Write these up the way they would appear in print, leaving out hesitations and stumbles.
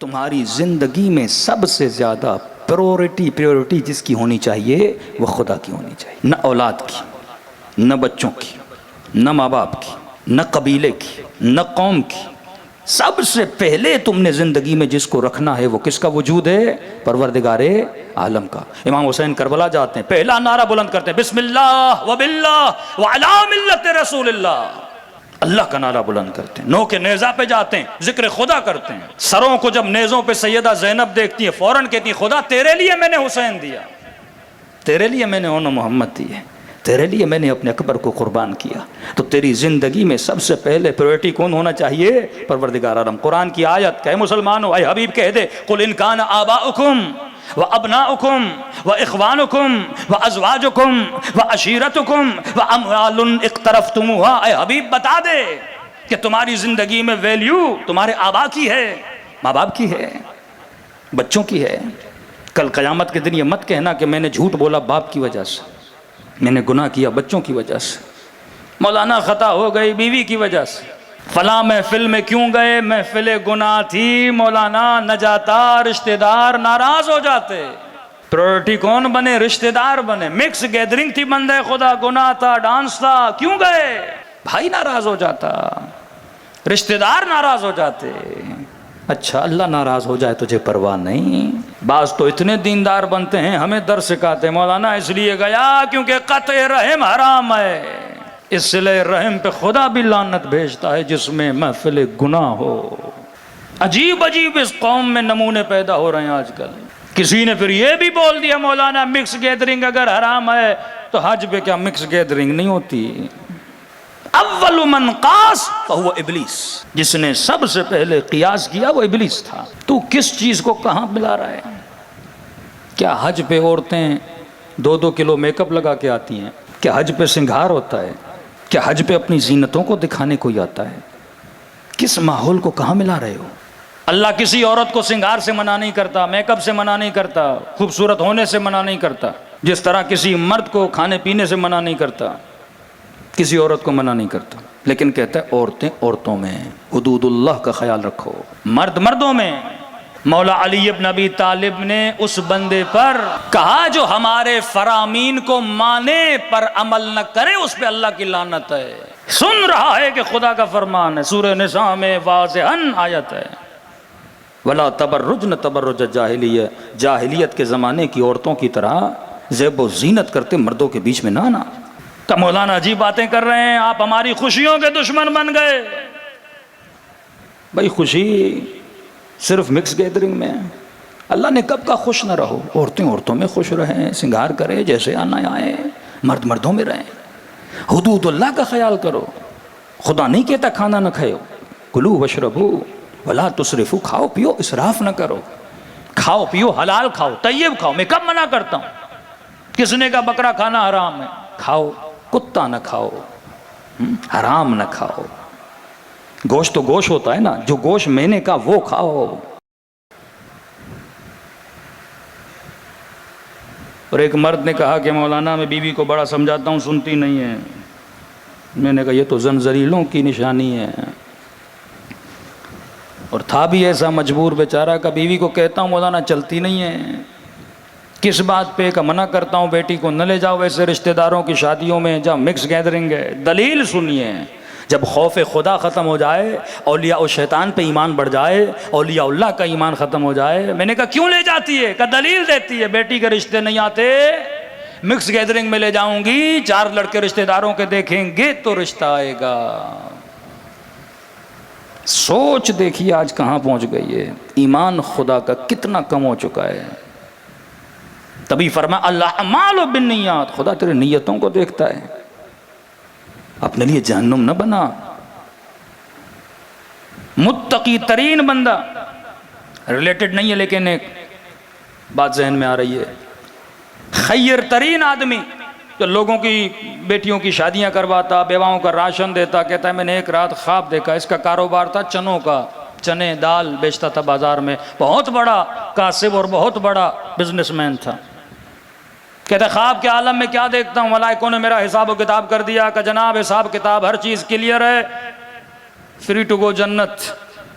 تمہاری زندگی میں سب سے زیادہ پریورٹی جس کی ہونی چاہیے وہ خدا کی ہونی چاہیے، نہ اولاد کی، نہ بچوں کی، نہ ماں باپ کی، نہ قبیلے کی، نہ قوم کی۔ سب سے پہلے تم نے زندگی میں جس کو رکھنا ہے وہ کس کا وجود ہے؟ پروردگار عالم کا۔ امام حسین کربلا جاتے ہیں، پہلا نعرہ بلند کرتے ہیں، بسم اللہ وباللہ وعلی ملت رسول اللہ، اللہ کا نعرہ بلند کرتے ہیں۔ نو کے نیزہ پہ جاتے ہیں، ذکر خدا کرتے ہیں۔ سروں کو جب نیزوں پہ سیدہ زینب دیکھتی ہیں فوراً کہتی ہیں خدا تیرے لیے میں نے حسین دیا، تیرے لیے میں نے اون محمد دی ہے، تیرے لیے میں نے اپنے اکبر کو قربان کیا۔ تو تیری زندگی میں سب سے پہلے پریورٹی کون ہونا چاہیے؟ پروردگار عالم۔ قرآن کی آیت کہ مسلمانوں، اے حبیب کہہ دے قل ان کان آباؤکم وابناؤکم واخوانکم وازواجکم وعشیرتکم واموال اقترفتموها، اے حبیب بتا دے کہ تمہاری زندگی میں ویلیو تمہارے آبا کی ہے، ماں باپ کی ہے، بچوں کی ہے۔ کل قیامت کے دن یہ مت کہنا کہ میں نے جھوٹ بولا باپ کی وجہ سے، میں نے گناہ کیا بچوں کی وجہ سے، مولانا خطا ہو گئی بیوی کی وجہ سے، فلاں محفل میں کیوں گئے، محفل گناہ تھی مولانا، نہ جاتا رشتہ دار ناراض ہو جاتے۔ پریورٹی کون بنے؟ رشتہ دار بنے۔ مکس گیدرنگ تھی بندے خدا، گناہ تھا، ڈانس تھا، کیوں گئے؟ بھائی ناراض ہو جاتا، رشتہ دار ناراض ہو جاتے۔ اچھا اللہ ناراض ہو جائے تجھے پرواہ نہیں؟ بعض تو اتنے دیندار بنتے ہیں ہمیں در سکھاتے مولانا اس لیے گیا کیونکہ قطع رحم حرام ہے، اس صلہ رحم پہ خدا بھی لعنت بھیجتا ہے جس میں محفل گناہ ہو۔ عجیب عجیب اس قوم میں نمونے پیدا ہو رہے ہیں آج کل۔ کسی نے پھر یہ بھی بول دیا مولانا مکس گیدرنگ اگر حرام ہے تو حج پہ کیا مکس گیدرنگ نہیں ہوتی؟ اول من قاس فہو ابلیس، جس نے سب سے پہلے قیاس کیا وہ ابلیس تھا۔ تو کس چیز کو کہاں ملا رہا ہے؟ کیا حج پہ عورتیں 2-2 کلو میک اپ لگا کے آتی ہیں؟ کیا حج پہ سنگھار ہوتا ہے؟ کیا حج پہ اپنی زینتوں کو دکھانے کوئی آتا ہے؟ کس ماحول کو کہاں ملا رہے ہو؟ اللہ کسی عورت کو سنگھار سے منع نہیں کرتا، میک اپ سے منع نہیں کرتا، خوبصورت ہونے سے منع نہیں کرتا، جس طرح کسی مرد کو کھانے پینے سے منع نہیں کرتا، کسی عورت کو منع نہیں کرتا، لیکن کہتا ہے عورتیں عورتوں میں، حدود اللہ کا خیال رکھو، مرد مردوں میں۔ مولا علی بن ابی طالب نے اس بندے پر کہا جو ہمارے فرامین کو مانے پر عمل نہ کرے اس پہ اللہ کی لعنت ہے۔ سن رہا ہے کہ خدا کا فرمان ہے، سورہ نساء میں واضحاً آیت ہے، وَلَا تَبَرُّجْنَ تَبَرُّجَ الجَّاهِلِيَّةِ، جاہلیت کے زمانے کی عورتوں کی طرح زیب و زینت کرتے مردوں کے بیچ میں نہ آنا۔ تو مولانا عجیب باتیں کر رہے ہیں، آپ ہماری خوشیوں کے دشمن بن گئے۔ بھائی خوشی صرف مکس گیدرنگ میں؟ اللہ نے کب کا خوش نہ رہو، عورتیں عورتوں میں خوش رہیں، سنگھار کرے جیسے آنا آئے، مرد مردوں میں رہیں، حدود اللہ کا خیال کرو۔ خدا نہیں کہتا کھانا نہ کھاؤ، کلو وشربو ولا تسرفو، کھاؤ پیو اسراف نہ کرو، کھاؤ پیو حلال کھاؤ، طیب کھاؤ۔ میں کب منع کرتا ہوں؟ کس نے کہا بکرا کھانا حرام ہے؟ کھاؤ، کتا نہ کھاؤ، حرام نہ کھاؤ۔ گوشت تو گوشت ہوتا ہے نا، جو گوشت میں نے کہا وہ کھاؤ۔ اور ایک مرد نے کہا کہ مولانا میں بیوی کو بڑا سمجھاتا ہوں سنتی نہیں ہے۔ میں نے کہا یہ تو زنجریلوں کی نشانی ہے۔ اور تھا بھی ایسا مجبور بیچارہ کہ بیوی کو کہتا ہوں مولانا چلتی نہیں ہے، کس بات پہ؟ کہ منع کرتا ہوں بیٹی کو نہ لے جاؤ ویسے رشتہ داروں کی شادیوں میں جہاں مکس گیدرنگ ہے۔ دلیل سنیے، جب خوف خدا ختم ہو جائے، اولیاء و شیطان پہ ایمان بڑھ جائے، اولیاء اللہ کا ایمان ختم ہو جائے۔ میں نے کہا کیوں لے جاتی ہے؟ کہ دلیل دیتی ہے، بیٹی کے رشتے نہیں آتے، مکس گیدرنگ میں لے جاؤں گی، 4 لڑکے رشتہ داروں کے دیکھیں گے تو رشتہ آئے گا۔ سوچ دیکھیے آج کہاں پہنچ گئی ہے، ایمان خدا کا کتنا کم ہو چکا ہے۔ تبھی فرمایا اللہ اعمال بالنیات، خدا تیرے نیتوں کو دیکھتا ہے، اپنے لیے جہنم نہ بنا۔ متقی ترین بندہ، ریلیٹڈ نہیں ہے لیکن ایک بات ذہن میں آ رہی ہے، خیر ترین آدمی جو لوگوں کی بیٹیوں کی شادیاں کرواتا، بیواؤں کا راشن دیتا، کہتا ہے میں نے ایک رات خواب دیکھا، اس کا کاروبار تھا چنوں کا، چنے دال بیچتا تھا بازار میں، بہت بڑا کاسب اور بہت بڑا بزنس مین تھا۔ کہتا ہے خواب کے عالم میں کیا دیکھتا ہوں، ملائکوں نے میرا حساب و کتاب کر دیا کہ جناب حساب کتاب ہر چیز کلیئر ہے، فری ٹو گو جنت،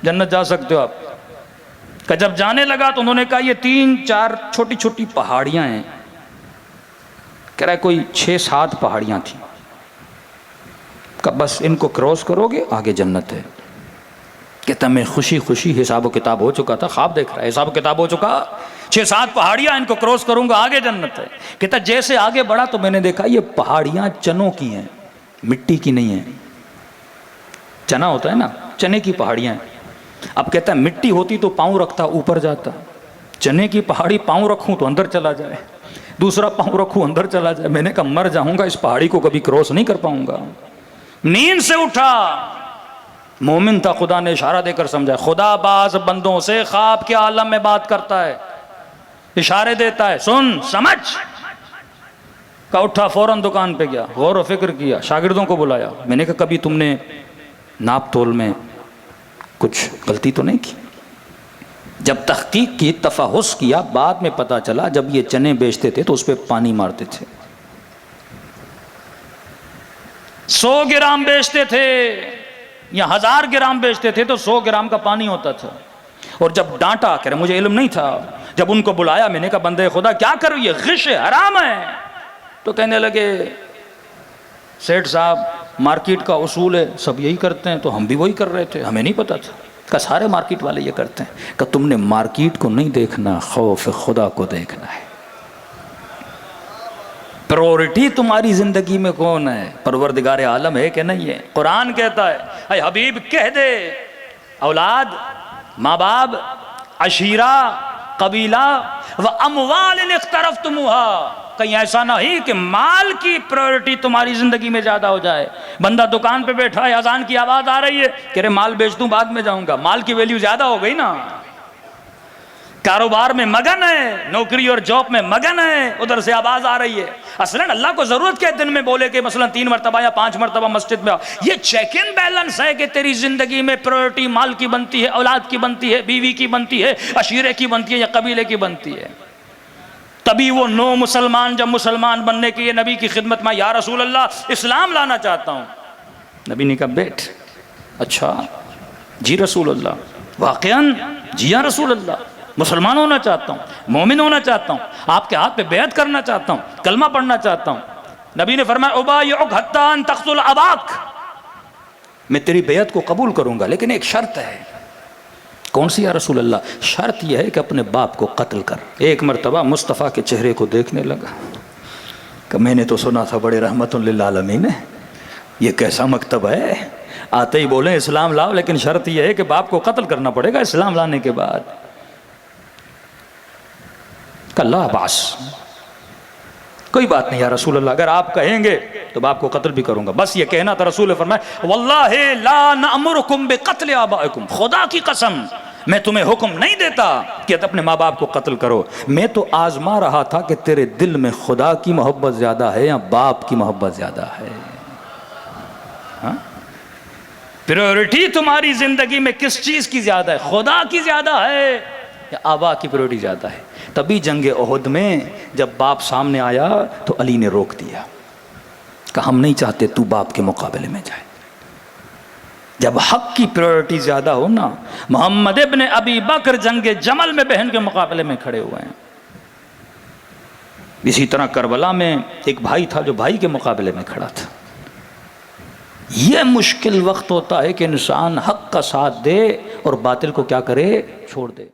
جنت جا سکتے ہو آپ۔ کہ جب جانے لگا تو انہوں نے کہا یہ 3-4 چھوٹی چھوٹی پہاڑیاں ہیں. کہہ رہا ہے کوئی 6-7 پہاڑیاں تھیں. کہ بس ان کو کراس کرو گے آگے جنت ہے. کہتا میں خوشی خوشی حساب و کتاب ہو چکا تھا، خواب دیکھ رہا ہے، حساب و کتاب ہو چکا، 6-7 پہاڑیاں ان کو کراس کروں گا آگے جنت ہے. کہتا جیسے آگے بڑھا تو میں نے دیکھا یہ پہاڑیاں چنوں کی ہیں، مٹی کی نہیں ہیں. چنا ہوتا ہے نا، چنے کی پہاڑیاں ہیں. اب کہتا ہے مٹی ہوتی تو پاؤں رکھتا اوپر جاتا، چنے کی پہاڑی پاؤں رکھوں تو اندر چلا جائے، دوسرا پاؤں رکھوں اندر چلا جائے. میں نے کہا مر جاؤں گا، اس پہاڑی کو کبھی کراس نہیں کر پاؤں گا. نیند سے اٹھا، مومن تھا، خدا نے اشارہ دے کر سمجھا. خدا بعض بندوں سے خواب کے عالم میں بات کرتا ہے، اشارے دیتا ہے، سن سمجھ. کا اٹھا فوراً دکان پہ گیا، غور و فکر کیا، شاگردوں کو بلایا. میں نے کہا کبھی تم نے ناپ تول میں کچھ غلطی تو نہیں کی؟ جب تحقیق کی، تفحص کیا، بعد میں پتا چلا جب یہ چنے بیچتے تھے تو اس پہ پانی مارتے تھے. 100 گرام بیچتے تھے یا 1000 گرام بیچتے تھے تو 100 گرام کا پانی ہوتا تھا. اور جب ڈانٹا، کہہ رہے مجھے علم نہیں تھا، جب ان کو بلایا میں نے کہا بندے خدا کیا کرو، یہ غش ہے، حرام ہے. تو کہنے لگے سیٹھ صاحب مارکیٹ کا اصول ہے، سب یہی کرتے ہیں، تو ہم بھی وہی کر رہے تھے، ہمیں نہیں پتا تھا. کہ سارے مارکیٹ والے یہ کرتے ہیں. کہ تم نے مارکیٹ کو نہیں دیکھنا، خوف خدا کو دیکھنا ہے. پرورٹی تمہاری زندگی میں کون ہے؟ پروردگار عالم ہے کہ نہیں ہے؟ قرآن کہتا ہے اے حبیب کہہ دے، اولاد، ماں باپ، عشیرہ، قبیلہ، وَأَمْوَالٍ اقْتَرَفْتُمُوهَا. کہیں ایسا نہ ہی کہ مال کی پرائورٹی تمہاری زندگی میں زیادہ ہو جائے. بندہ دکان پہ بیٹھا ہے، اذان کی آواز آ رہی ہے، کہہ رہے مال بیچ دوں بعد میں جاؤں گا. مال کی ویلیو زیادہ ہو گئی نا. کاروبار میں مگن ہے، نوکری اور جاب میں مگن ہے، ادھر سے آواز آ رہی ہے. اصلاً اللہ کو ضرورت کیا دن میں بولے کہ مثلا 3 مرتبہ یا 5 مرتبہ مسجد میں آؤ. یہ چیک ان بیلنس ہے کہ تیری زندگی میں پرائورٹی مال کی بنتی ہے، اولاد کی بنتی ہے، بیوی کی بنتی ہے، عشیرے کی بنتی ہے یا قبیلے کی بنتی ہے. تبھی وہ نو مسلمان جب مسلمان بننے کے لیے نبی کی خدمت میں، یا رسول اللہ اسلام لانا چاہتا ہوں. نبی نے کہا بیٹھ. اچھا جی رسول اللہ، واقعاً جی یا رسول اللہ، مسلمان ہونا چاہتا ہوں، مومن ہونا چاہتا ہوں، آپ کے ہاتھ پہ بیعت کرنا چاہتا ہوں، کلمہ پڑھنا چاہتا ہوں. نبی نے فرمایا ابایعک حتی ان تقتل اباک، میں تیری بیعت کو قبول کروں گا لیکن ایک شرط ہے. کون سی یا رسول اللہ؟ شرط یہ ہے کہ اپنے باپ کو قتل کر. ایک مرتبہ مصطفیٰ کے چہرے کو دیکھنے لگا کہ میں نے تو سنا تھا بڑے رحمت للعالمین ہے، یہ کیسا مکتب ہے، آتے ہی بولیں اسلام لاؤ لیکن شرط یہ ہے کہ باپ کو قتل کرنا پڑے گا اسلام لانے کے بعد. کہ لا باس، کوئی بات نہیں یا رسول اللہ، اگر آپ کہیں گے تو باپ کو قتل بھی کروں گا. بس یہ کہنا تھا. رسول فرمائے واللہ لا نأمرکم بقتل آبائکم، خدا کی قسم میں تمہیں حکم نہیں دیتا کہ اپنے ماں باپ کو قتل کرو. میں تو آزما رہا تھا کہ تیرے دل میں خدا کی محبت زیادہ ہے یا باپ کی محبت زیادہ ہے. پریورٹی تمہاری زندگی میں کس چیز کی زیادہ ہے؟ خدا کی زیادہ ہے یا آبا کی پریورٹی زیادہ ہے؟ تبھی جنگ احد میں جب باپ سامنے آیا تو علی نے روک دیا کہ ہم نہیں چاہتے تو باپ کے مقابلے میں جائے. جب حق کی پریورٹی زیادہ ہو نا. محمد ابن ابی بکر جنگ جمل میں بہن کے مقابلے میں کھڑے ہوئے ہیں. اسی طرح کربلا میں ایک بھائی تھا جو بھائی کے مقابلے میں کھڑا تھا. یہ مشکل وقت ہوتا ہے کہ انسان حق کا ساتھ دے اور باطل کو کیا کرے، چھوڑ دے.